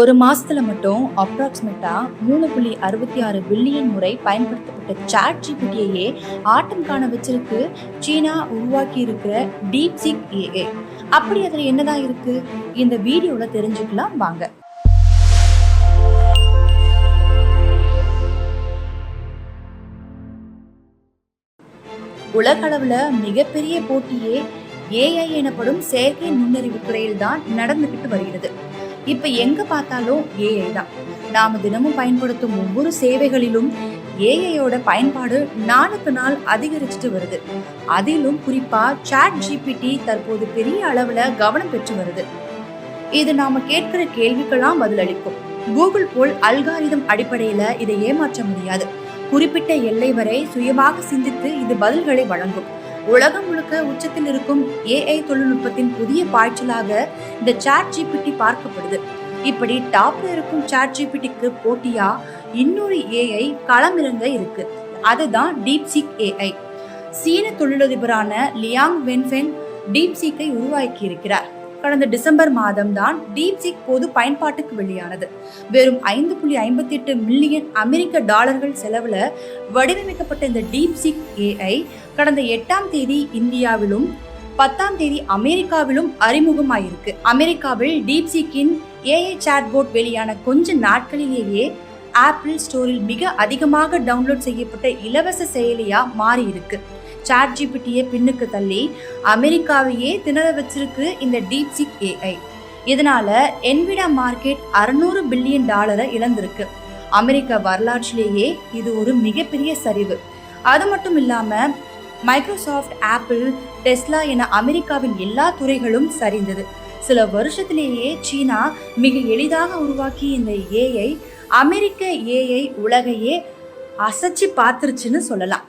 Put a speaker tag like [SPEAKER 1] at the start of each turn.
[SPEAKER 1] ஒரு மாசத்துல மட்டும் அப்ராக்சிமேட்டா 3.66 பில்லியன் முறை பயன்படுத்தப்பட்ட சாட் ஜிபிடியையே ஆட்டம் காண வச்சிருக்கு சீனா உருவாக்கி இருக்கிற டீப்சீக் ஏஐ. அப்படி அதுல என்னதான் இருக்கு, இந்த வீடியோல தெரிஞ்சுக்கலாம் வாங்க. உலகளவுல மிகப்பெரிய போட்டியே ஏஐ எனப்படும் செயற்கை நுண்ணறிவு துறையில் தான் நடந்துகிட்டு வருகிறது. இப்ப எங்க பார்த்தாலும் ஏஐ தான். நாம தினமும் பயன்படுத்தும் ஒவ்வொரு சேவைகளிலும் ஏஐயோட பயன்பாடு நாளுக்கு நாள் அதிகரிச்சுட்டு வருது. அதிலும் குறிப்பா சாட் ஜிபிடி தற்போது பெரிய அளவுல கவனம் பெற்று வருது. இது நாம கேட்கிற கேள்விக்கெல்லாம் பதிலளிக்கும். கூகுள் போல் அல்காரிதம் அடிப்படையில இதை ஏமாற்ற முடியாது. குறிப்பிட்ட எல்லை வரை சுயமாக சிந்தித்து இது பதில்களை வழங்கும். உலகம் முழுக்க உச்சத்தில் இருக்கும் ஏஐ தொழில்நுட்பத்தின் புதிய பாய்ச்சலாக இந்த சாட் ஜிபிடி பார்க்கப்படுது. இப்படி டாப்ல இருக்கும் சாட் ஜிபிடிக்கு போட்டியா இன்னொரு ஏஐ களமிறங்க இருக்கு. அதுதான் டீப்சீக் ஏஐ. சீன தொழிலதிபரான லியாங் வென்ஃபெங் டீப்சீக்கை உருவாக்கி இருக்கிறார். கடந்த டிசம்பர் மாதம் தான் டீப்சீக் பொது பயன்பாட்டுக்கு வெளியானது. வெறும் 5.58 மில்லியன் அமெரிக்க டாலர்கள் செலவுல வடிவமைக்கப்பட்ட இந்த டீப்சீக் ஏஐ கடந்த 8ஆம் தேதி இந்தியாவிலும் 10ஆம் தேதி அமெரிக்காவிலும் அறிமுகமாயிருக்கு. அமெரிக்காவில் டீப்சீக்கின் ஏஐ சாட்போட் வெளியான கொஞ்ச நாட்களிலேயே ஆப்பிள் ஸ்டோரில் மிக அதிகமாக டவுன்லோட் செய்யப்பட்ட இலவச செயலியா மாறி இருக்கு. சாட் ஜிபிடியை பின்னுக்கு தள்ளி அமெரிக்காவையே திணற வச்சிருக்கு இந்த டீப்சீக் ஏஐ. இதனால என்விடா மார்க்கெட் 600 பில்லியன் டாலரை இழந்திருக்கு. அமெரிக்க வரலாற்றிலேயே இது ஒரு மிகப்பெரிய சரிவு. அது மட்டும் இல்லாம மைக்ரோசாஃப்ட், ஆப்பிள், டெஸ்லா என அமெரிக்காவின் எல்லா துறைகளும் சரிந்தது. சில வருஷத்திலேயே சீனா மிக எளிதாக உருவாக்கிய இந்த ஏஐ அமெரிக்க ஏஐ உலகையே அசைச்சு பார்த்துருச்சுன்னு சொல்லலாம்.